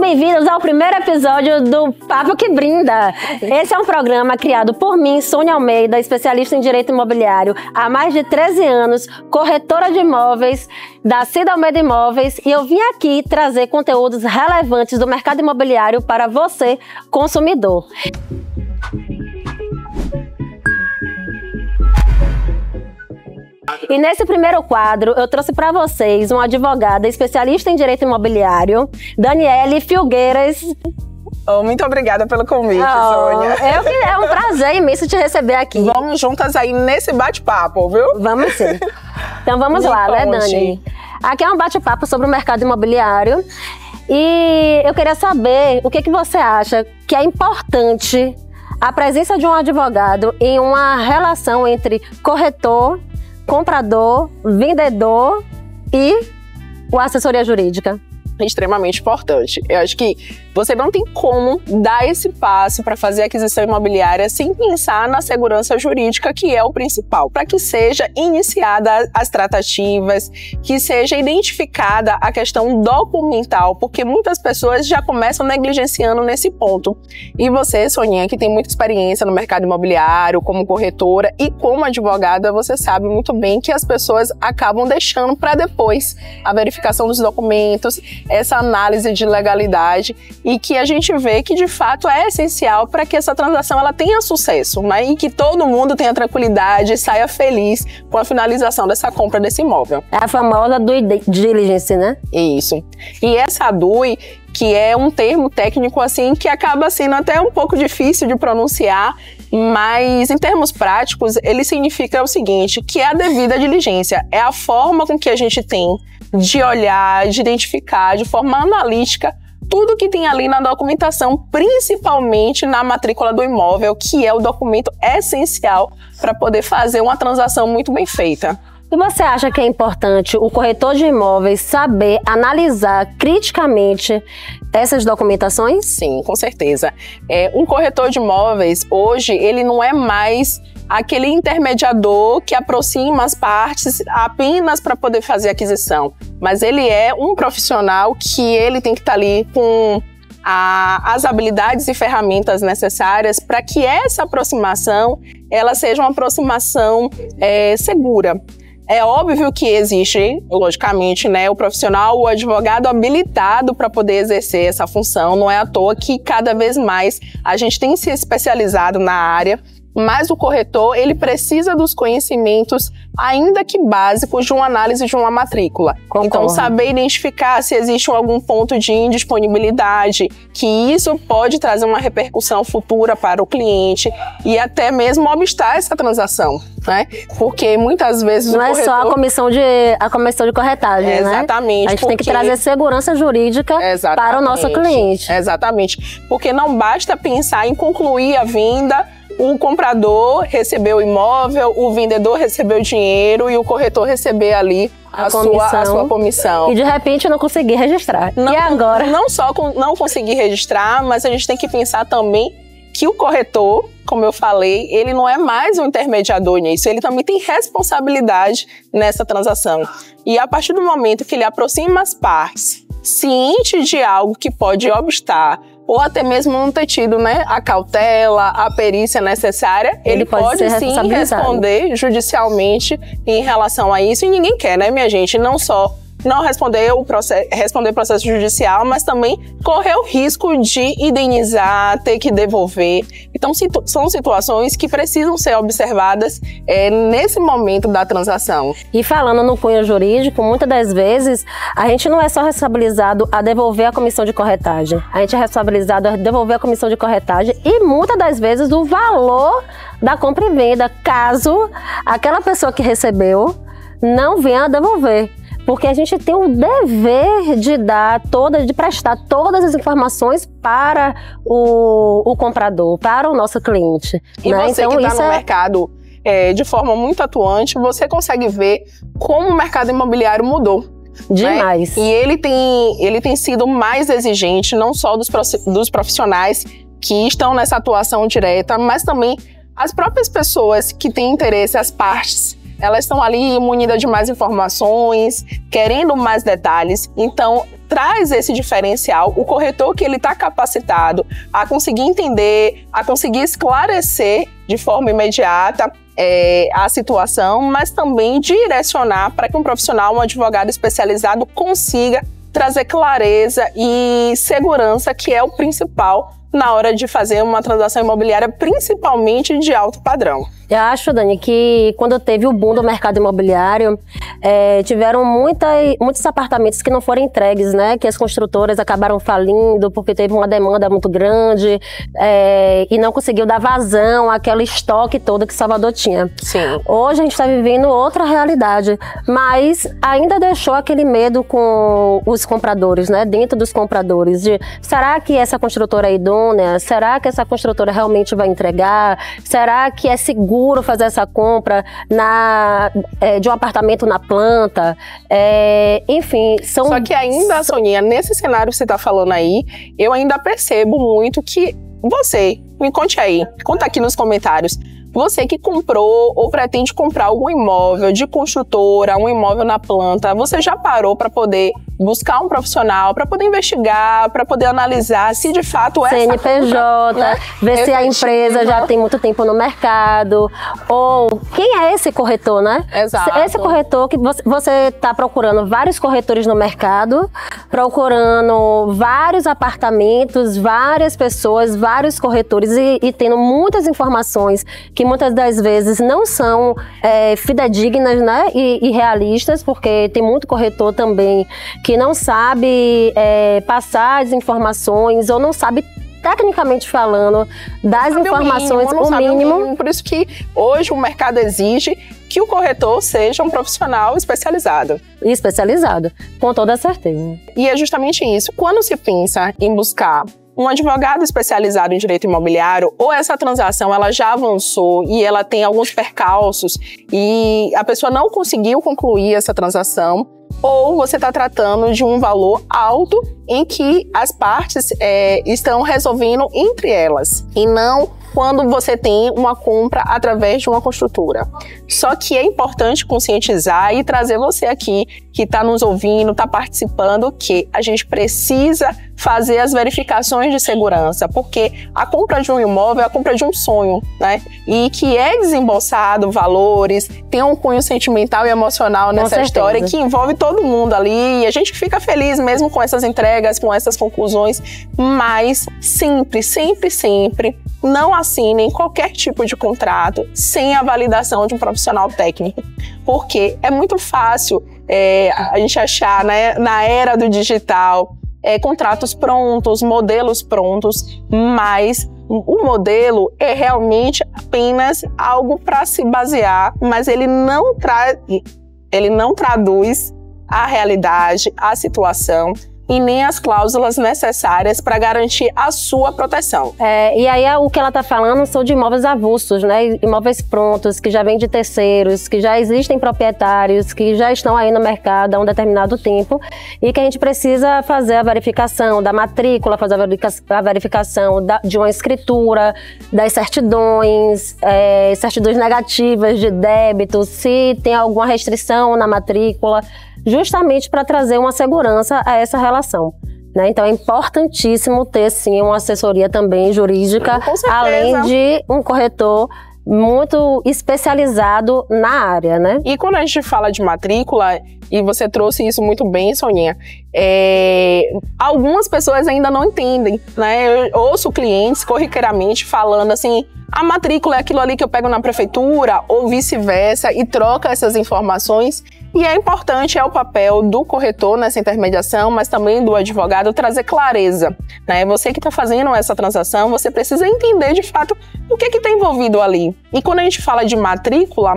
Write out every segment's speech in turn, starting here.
bem-vindos ao primeiro episódio do Papo que Brinda. Esse é um programa criado por mim, Sônia Almeida, especialista em direito imobiliário há mais de 13 anos, corretora de imóveis da Cida Almeida Imóveis, e eu vim aqui trazer conteúdos relevantes do mercado imobiliário para você, consumidor. E nesse primeiro quadro, eu trouxe para vocês uma advogada especialista em direito imobiliário, Daniele Filgueiras. Muito obrigada pelo convite, Sônia. É um prazer imenso te receber aqui. Vamos juntas aí nesse bate-papo, viu? Vamos sim. Então vamos lá, né, Dani? Aqui é um bate-papo sobre o mercado imobiliário. E eu queria saber o que você acha que é importante a presença de um advogado em uma relação entre corretor, comprador, vendedor e a assessoria jurídica. Extremamente importante. Eu acho que você não tem como dar esse passo para fazer aquisição imobiliária sem pensar na segurança jurídica, que é o principal, para que seja iniciada as tratativas, que seja identificada a questão documental, porque muitas pessoas já começam negligenciando nesse ponto. E você, Soninha, que tem muita experiência no mercado imobiliário, como corretora e como advogada, você sabe muito bem que as pessoas acabam deixando para depois a verificação dos documentos, essa análise de legalidade, e que a gente vê que de fato é essencial para que essa transação ela tenha sucesso, né? E que todo mundo tenha tranquilidade e saia feliz com a finalização dessa compra desse imóvel. É a famosa due diligence, né? Isso. E essa due, que é um termo técnico assim que acaba sendo até um pouco difícil de pronunciar, mas em termos práticos ele significa o seguinte, que é a devida diligência, é a forma com que a gente tem de olhar, de identificar de forma analítica tudo que tem ali na documentação, principalmente na matrícula do imóvel, que é o documento essencial para poder fazer uma transação muito bem feita. E você acha que é importante o corretor de imóveis saber analisar criticamente essas documentações? Sim, com certeza. Um corretor de imóveis, hoje, ele não é mais aquele intermediador que aproxima as partes apenas para poder fazer a aquisição, mas ele é um profissional que ele tem que estar ali com as habilidades e ferramentas necessárias para que essa aproximação ela seja uma aproximação segura. É óbvio que existe, logicamente, né, o profissional, o advogado habilitado para poder exercer essa função. Não é à toa que cada vez mais a gente tem se especializado na área, mas o corretor, ele precisa dos conhecimentos, ainda que básicos, de uma análise de uma matrícula. Concordo. Então, saber identificar se existe algum ponto de indisponibilidade, que isso pode trazer uma repercussão futura para o cliente e até mesmo obstar essa transação, né? Porque muitas vezes não o corretor... é só a comissão de corretagem, né? Exatamente. A gente tem que trazer segurança jurídica para o nosso cliente. Exatamente. Porque não basta pensar em concluir a venda, o comprador recebeu o imóvel, o vendedor recebeu o dinheiro e o corretor receber ali a sua comissão. E de repente eu não consegui registrar. Não, e agora? Não só não conseguir registrar, mas a gente tem que pensar também que o corretor, como eu falei, ele não é mais um intermediador nisso, ele também tem responsabilidade nessa transação. E a partir do momento que ele aproxima as partes, ciente de algo que pode obstar, ou até mesmo não ter tido, né, a cautela, a perícia necessária, ele pode sim responder judicialmente em relação a isso. E ninguém quer, né, minha gente? Não só não responder processo judicial, mas também correr o risco de indenizar, ter que devolver. Então, são situações que precisam ser observadas nesse momento da transação. E falando no cunho jurídico, muitas das vezes, a gente não é só responsabilizado a devolver a comissão de corretagem. A gente é responsabilizado a devolver a comissão de corretagem e muitas das vezes o valor da compra e venda, caso aquela pessoa que recebeu não venha a devolver. Porque a gente tem o dever de prestar todas as informações para o comprador, para o nosso cliente. E né? você então, que está no mercado de forma muito atuante, você consegue ver como o mercado imobiliário mudou. Demais. Né? E ele tem sido mais exigente, não só dos profissionais que estão nessa atuação direta, mas também as próprias pessoas que têm interesse, as partes, elas estão ali munidas de mais informações, querendo mais detalhes. Então, traz esse diferencial, o corretor que ele está capacitado a conseguir entender, a conseguir esclarecer de forma imediata a situação, mas também direcionar para que um profissional, um advogado especializado consiga trazer clareza e segurança, que é o principal na hora de fazer uma transação imobiliária, principalmente de alto padrão. Eu acho, Dani, que quando teve o boom do mercado imobiliário, tiveram muitos apartamentos que não foram entregues, né? Que as construtoras acabaram falindo porque teve uma demanda muito grande e não conseguiu dar vazão àquele estoque todo que Salvador tinha. Sim. Hoje a gente está vivendo outra realidade, mas ainda deixou aquele medo com os compradores, né? Dentro dos compradores, de será que essa construtora é idônea? Será que essa construtora realmente vai entregar? Será que é seguro fazer essa compra de um apartamento na planta? Enfim, são... Só que ainda, Soninha, nesse cenário que você está falando aí, eu ainda percebo muito que você, me conte aí, conta aqui nos comentários, você que comprou ou pretende comprar algum imóvel de construtora, um imóvel na planta, você já parou para poder buscar um profissional, para poder investigar, para poder analisar se de fato essa CNPJ, compra, né, ver se a empresa já tem muito tempo no mercado, ou quem é esse corretor, né? Exato. Esse corretor que você está procurando vários corretores no mercado, procurando vários apartamentos, várias pessoas, vários corretores e tendo muitas informações que muitas das vezes não são fidedignas, né, e realistas, porque tem muito corretor também que não sabe passar as informações ou não sabe, tecnicamente falando, das informações, o mínimo. Por isso que hoje o mercado exige que o corretor seja um profissional especializado. Especializado, com toda certeza. E é justamente isso. Quando se pensa em buscar um advogado especializado em direito imobiliário, ou essa transação ela já avançou e ela tem alguns percalços e a pessoa não conseguiu concluir essa transação, ou você está tratando de um valor alto em que as partes estão resolvendo entre elas, e não quando você tem uma compra através de uma construtora. Só que é importante conscientizar e trazer você aqui, que está nos ouvindo, está participando, que a gente precisa fazer as verificações de segurança, porque a compra de um imóvel é a compra de um sonho, né? E que é desembolsado valores, tem um cunho sentimental e emocional nessa história que envolve todo mundo ali, e a gente fica feliz mesmo com essas entregas, com essas conclusões, mas sempre, sempre, sempre não assinem qualquer tipo de contrato sem a validação de um profissional técnico, porque é muito fácil a gente achar, né, na era do digital, contratos prontos, modelos prontos, mas o modelo é realmente apenas algo para se basear, mas ele não traduz a realidade, a situação e nem as cláusulas necessárias para garantir a sua proteção. E aí o que ela está falando são de imóveis avulsos, né? Imóveis prontos, que já vêm de terceiros, que já existem proprietários, que já estão aí no mercado há um determinado tempo e que a gente precisa fazer a verificação da matrícula, fazer a verificação de uma escritura, das certidões, certidões negativas de débito, se tem alguma restrição na matrícula, justamente para trazer uma segurança a essa relação, né? Então é importantíssimo ter sim uma assessoria também jurídica, além de um corretor muito especializado na área, né? E quando a gente fala de matrícula, e você trouxe isso muito bem, Soninha, algumas pessoas ainda não entendem, né? Eu ouço clientes corriqueiramente falando assim, a matrícula é aquilo ali que eu pego na prefeitura, ou vice-versa, e troca essas informações. E é importante, é o papel do corretor nessa intermediação, mas também do advogado trazer clareza, né? Você que está fazendo essa transação, você precisa entender de fato o que está envolvido ali. E quando a gente fala de matrícula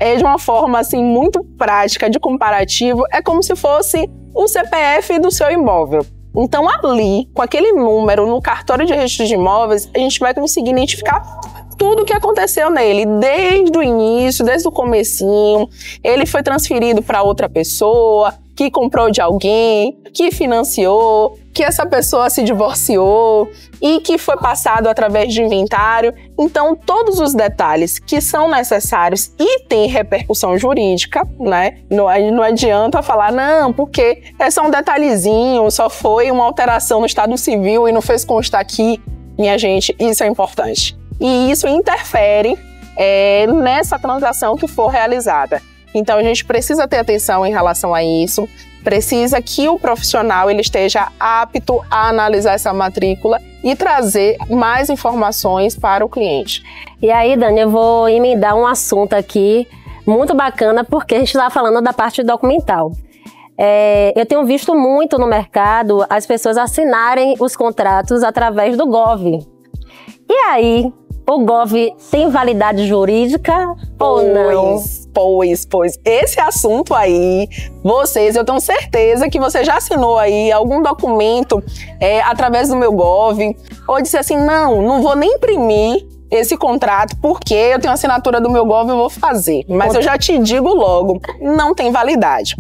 é de uma forma assim muito prática, de comparativo, é como se fosse o CPF do seu imóvel. Então ali, com aquele número no cartório de registro de imóveis, a gente vai conseguir identificar tudo o que aconteceu nele, desde o início, desde o comecinho, ele foi transferido para outra pessoa, que comprou de alguém, que financiou, que essa pessoa se divorciou e que foi passado através de inventário. Então, todos os detalhes que são necessários e têm repercussão jurídica, né? Não adianta falar, não, porque é só um detalhezinho, só foi uma alteração no Estado Civil e não fez constar aqui. Minha gente, isso é importante. E isso interfere nessa transação que for realizada. Então, a gente precisa ter atenção em relação a isso, precisa que o profissional ele esteja apto a analisar essa matrícula e trazer mais informações para o cliente. E aí, Dani, eu vou emendar um assunto aqui muito bacana, porque a gente está falando da parte documental. Eu tenho visto muito no mercado as pessoas assinarem os contratos através do Gov. E aí, o Gov tem validade jurídica ou não? Pois. Esse assunto aí, eu tenho certeza que você já assinou aí algum documento através do Meu Gov, ou disse assim, não vou nem imprimir esse contrato porque eu tenho a assinatura do Meu Gov e vou fazer. Mas eu já te digo logo, não tem validade.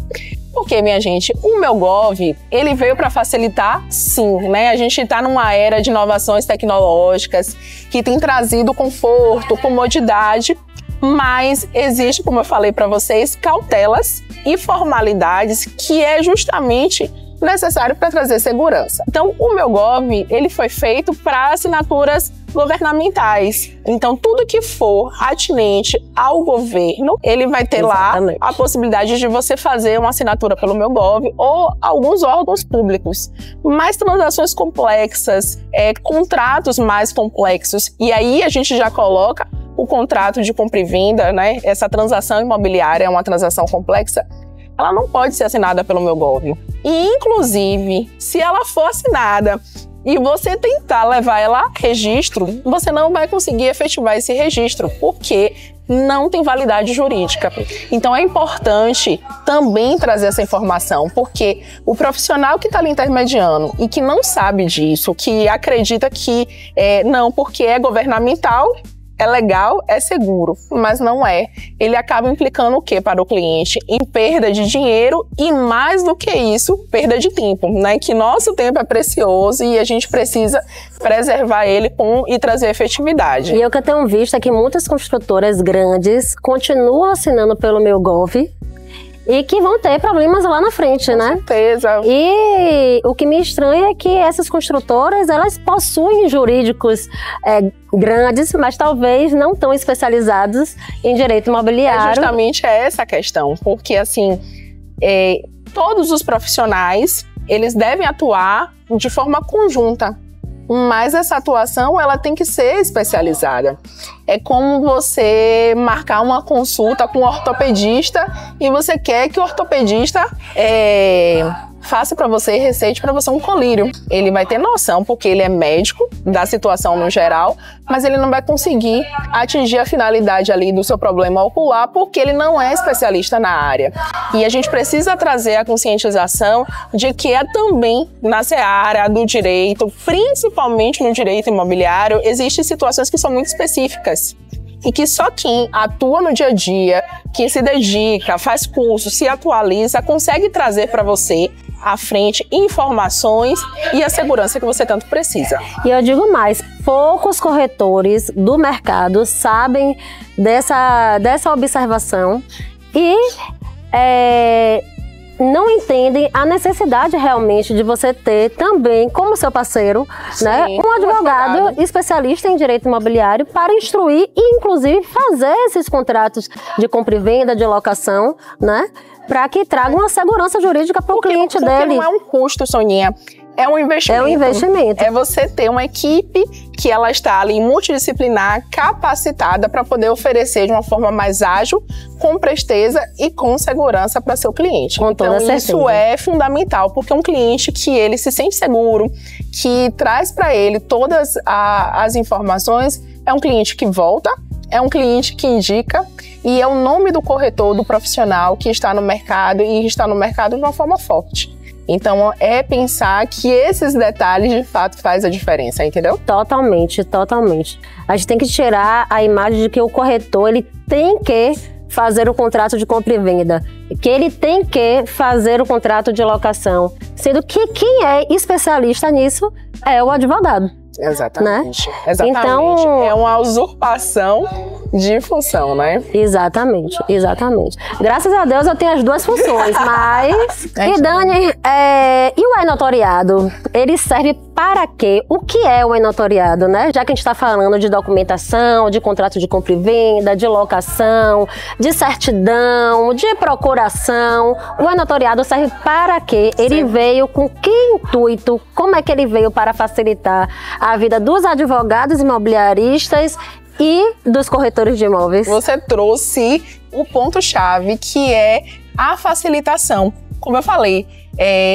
Porque, minha gente, o Meu Gov, ele veio para facilitar, sim, né? A gente está numa era de inovações tecnológicas que tem trazido conforto, comodidade, mas existe, como eu falei para vocês, cautelas e formalidades que é justamente necessário para trazer segurança. Então, o Meu Gov, ele foi feito para assinaturas governamentais. Então, tudo que for atinente ao governo, ele vai ter Exatamente. Lá a possibilidade de você fazer uma assinatura pelo Meu Gov ou alguns órgãos públicos. Mas transações complexas, contratos mais complexos, e aí a gente já coloca o contrato de compra e venda, né? Essa transação imobiliária é uma transação complexa, ela não pode ser assinada pelo Meu Gov. E, inclusive, se ela for assinada e você tentar levar ela a registro, você não vai conseguir efetivar esse registro, porque não tem validade jurídica. Então é importante também trazer essa informação, porque o profissional que está ali intermediando e que não sabe disso, que acredita que não, porque é governamental, é legal, é seguro, mas não é. Ele acaba implicando o quê para o cliente? Em perda de dinheiro e, mais do que isso, perda de tempo, né? Que nosso tempo é precioso e a gente precisa preservar ele e trazer efetividade. E o que eu tenho visto é que muitas construtoras grandes continuam assinando pelo Meu Gov e que vão ter problemas lá na frente, né? Com certeza. E o que me estranha é que essas construtoras, elas possuem jurídicos grandes, mas talvez não tão especializados em direito imobiliário. Justamente essa a questão, porque assim, todos os profissionais, eles devem atuar de forma conjunta. Mas essa atuação, ela tem que ser especializada. É como você marcar uma consulta com um ortopedista e você quer que o ortopedista faça para você, receite para você um colírio. Ele vai ter noção, porque ele é médico da situação no geral, mas ele não vai conseguir atingir a finalidade ali do seu problema ocular, porque ele não é especialista na área. E a gente precisa trazer a conscientização de que também na seara do direito, principalmente no direito imobiliário, existem situações que são muito específicas. E que só quem atua no dia a dia, quem se dedica, faz curso, se atualiza, consegue trazer para você à frente informações e a segurança que você tanto precisa. E eu digo mais, poucos corretores do mercado sabem dessa observação e não entendem a necessidade realmente de você ter também, como seu parceiro, sim, né, um advogado especialista em direito imobiliário para instruir e, inclusive, fazer esses contratos de compra e venda, de locação, né, para que tragam uma segurança jurídica para o cliente dele. Não é um custo, Soninha. É um investimento. É um investimento. É você ter uma equipe que ela está ali multidisciplinar, capacitada para poder oferecer de uma forma mais ágil, com presteza e com segurança para seu cliente. Com toda certeza. Isso é fundamental, porque um cliente que ele se sente seguro, que traz para ele todas as informações, é um cliente que volta, é um cliente que indica e é o nome do corretor, do profissional que está no mercado e está no mercado de uma forma forte. Então, é pensar que esses detalhes, de fato, faz a diferença, entendeu? Totalmente, totalmente. A gente tem que tirar a imagem de que o corretor, ele tem que fazer o contrato de compra e venda, que ele tem que fazer o contrato de locação, sendo que quem é especialista nisso é o advogado. Exatamente. Né? Exatamente. Então, é uma usurpação de função, né? Exatamente, exatamente. Graças a Deus eu tenho as duas funções, mas... E Dani, e o e-notoriado? Ele serve para quê? O que é o e-notoriado, né? Já que a gente está falando de documentação, de contrato de compra e venda, de locação, de certidão, de procuração, o e-notoriado serve para quê? Ele veio com que intuito? Como é que ele veio para facilitar a vida dos advogados imobiliaristas e dos corretores de imóveis? Você trouxe o ponto-chave, que é a facilitação. Como eu falei,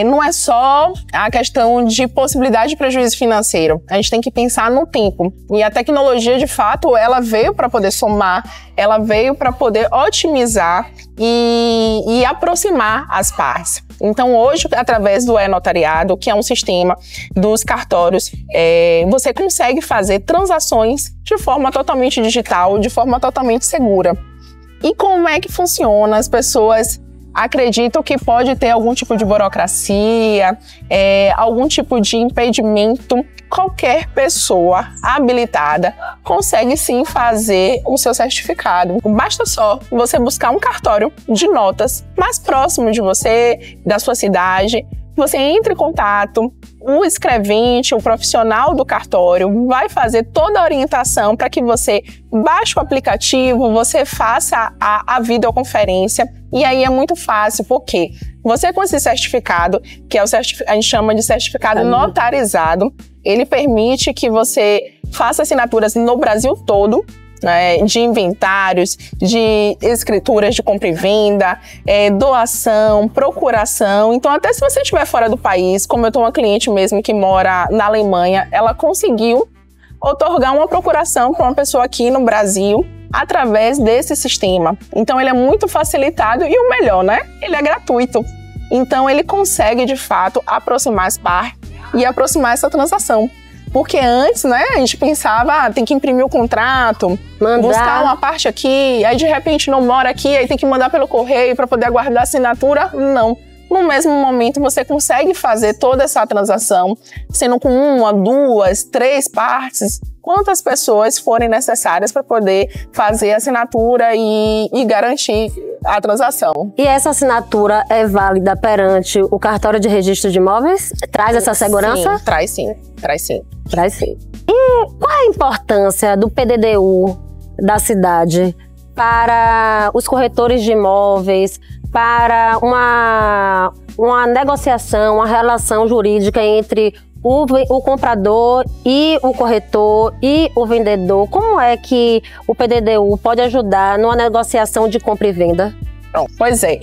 não é só a questão de possibilidade de prejuízo financeiro. A gente tem que pensar no tempo. E a tecnologia, de fato, ela veio para poder somar, ela veio para poder otimizar e aproximar as partes. Então, hoje, através do e-notariado, que é um sistema dos cartórios, você consegue fazer transações de forma totalmente digital, de forma totalmente segura. E como é que funciona? As pessoas acreditam que pode ter algum tipo de burocracia, algum tipo de impedimento. Qualquer pessoa habilitada consegue sim fazer o seu certificado. Basta só você buscar um cartório de notas mais próximo de você, da sua cidade. Você entra em contato, o escrevente, o profissional do cartório vai fazer toda a orientação para que você baixe o aplicativo, você faça a videoconferência. E aí é muito fácil, porque você com esse certificado, que é a gente chama de certificado notarizado, ele permite que você faça assinaturas no Brasil todo, né, de inventários, de escrituras de compra e venda, doação, procuração. Então, até se você estiver fora do país, como eu tenho uma cliente mesmo que mora na Alemanha, ela conseguiu otorgar uma procuração para uma pessoa aqui no Brasil através desse sistema. Então, ele é muito facilitado e o melhor, né? Ele é gratuito. Então, ele consegue, de fato, aproximar as partes e aproximar essa transação. Porque antes, né, a gente pensava, tem que imprimir o contrato, buscar uma parte aqui, aí de repente não mora aqui, aí tem que mandar pelo correio para poder aguardar a assinatura. Não. No mesmo momento, você consegue fazer toda essa transação, sendo com uma, duas, três partes, quantas pessoas forem necessárias para poder fazer a assinatura e garantir a transação. E essa assinatura é válida perante o cartório de registro de imóveis? Traz essa segurança? Sim, traz sim. Traz sim. Traz sim. E qual é a importância do PDDU da cidade para os corretores de imóveis, para uma negociação, uma relação jurídica entre o comprador e o corretor e o vendedor? Como é que o PDDU pode ajudar numa negociação de compra e venda? Pois é,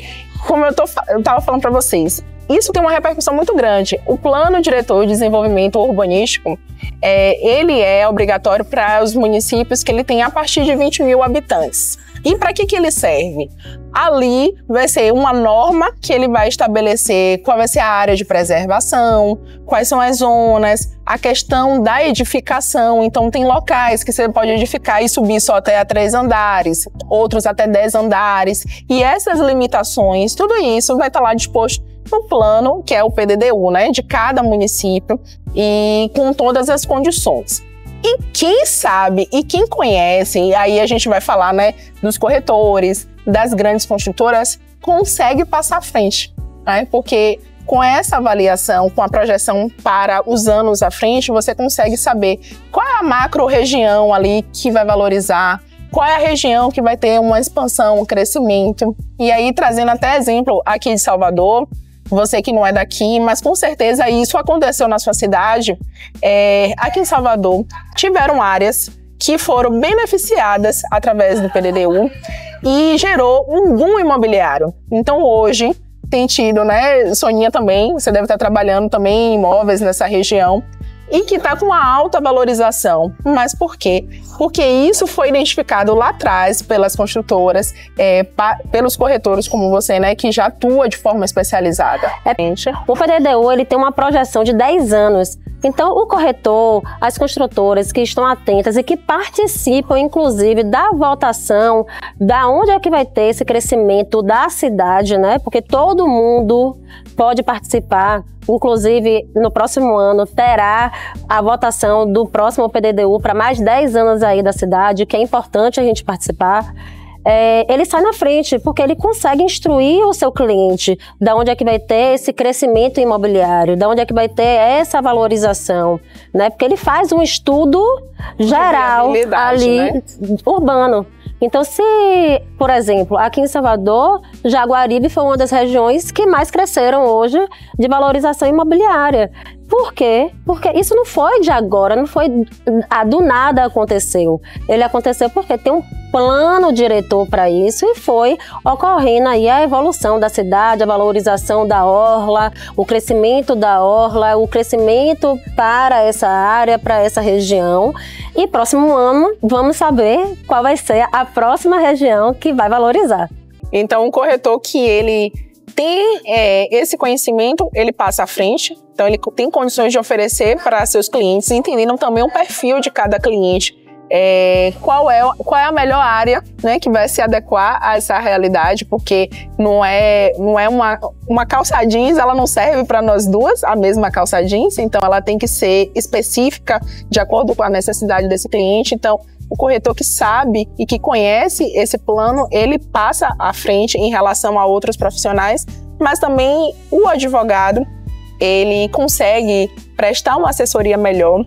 como eu estava falando para vocês, isso tem uma repercussão muito grande. O Plano Diretor de Desenvolvimento Urbanístico, ele é obrigatório para os municípios que ele tem a partir de 20 mil habitantes. E para que ele serve? Ali vai ser uma norma que ele vai estabelecer qual vai ser a área de preservação, quais são as zonas, a questão da edificação. Então, tem locais que você pode edificar e subir só até 3 andares, outros até 10 andares. E essas limitações, tudo isso vai estar lá disposto no plano, que é o PDDU, né, de cada município, e com todas as condições. E quem sabe e quem conhece, e aí a gente vai falar, né, dos corretores, das grandes construtoras, consegue passar à frente, né? Porque com essa avaliação, com a projeção para os anos à frente, você consegue saber qual é a macro-região ali que vai valorizar, qual é a região que vai ter uma expansão, um crescimento. E aí, trazendo até exemplo aqui de Salvador, você que não é daqui, mas com certeza isso aconteceu na sua cidade. Aqui em Salvador, tiveram áreas que foram beneficiadas através do PDDU e gerou um boom imobiliário. Então hoje tem tido, né, Soninha também, você deve estar trabalhando também em imóveis nessa região, e que está com uma alta valorização. Mas por quê? Porque isso foi identificado lá atrás pelas construtoras, pelos corretores como você, né, que já atua de forma especializada. O PDDU ele tem uma projeção de 10 anos Então, o corretor, as construtoras que estão atentas e que participam, inclusive, da votação, da onde é que vai ter esse crescimento da cidade, né? Porque todo mundo pode participar. Inclusive, no próximo ano, terá a votação do próximo PDDU para mais 10 anos aí da cidade, que é importante a gente participar. Ele sai na frente, porque ele consegue instruir o seu cliente da onde é que vai ter esse crescimento imobiliário, da onde é que vai ter essa valorização, né? Porque ele faz um estudo geral ali, né? Urbano. Então, se, por exemplo, aqui em Salvador, Jaguaribe foi uma das regiões que mais cresceram hoje de valorização imobiliária. Por quê? Porque isso não foi de agora, não foi do nada aconteceu. Ele aconteceu porque tem um plano diretor para isso e foi ocorrendo aí a evolução da cidade, a valorização da orla, o crescimento da orla, o crescimento para essa área, para essa região. E próximo ano vamos saber qual vai ser a próxima região que vai valorizar. Então, o corretor que ele tem esse conhecimento, ele passa à frente. Então, ele tem condições de oferecer para seus clientes, entendendo também o perfil de cada cliente. Qual é a melhor área, né, que vai se adequar a essa realidade, porque não é uma calça jeans, ela não serve para nós duas, a mesma calça jeans, então ela tem que ser específica de acordo com a necessidade desse cliente. Então, o corretor que sabe e que conhece esse plano, ele passa à frente em relação a outros profissionais, mas também o advogado, ele consegue prestar uma assessoria melhor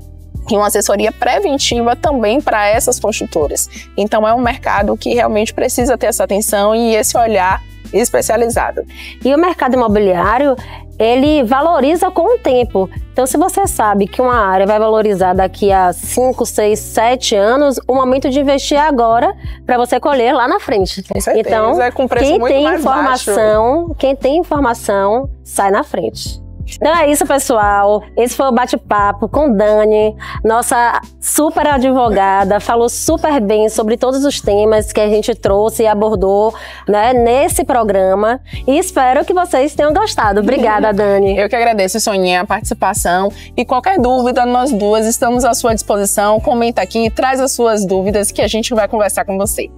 e uma assessoria preventiva também para essas construtoras. Então, é um mercado que realmente precisa ter essa atenção e esse olhar especializado. E o mercado imobiliário, ele valoriza com o tempo. Então, se você sabe que uma área vai valorizar daqui a 5, 6, 7 anos, o momento de investir é agora para você colher lá na frente. Com certeza, então, com preço quem muito tem mais informação, quem tem informação, sai na frente. Então é isso, pessoal. Esse foi o bate-papo com Dani, nossa super advogada, falou super bem sobre todos os temas que a gente trouxe e abordou, né, nesse programa. E espero que vocês tenham gostado. Obrigada, Dani. Eu que agradeço, Soninha, a participação. E qualquer dúvida, nós duas estamos à sua disposição. Comenta aqui, traz as suas dúvidas que a gente vai conversar com você.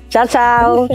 Tchau, tchau.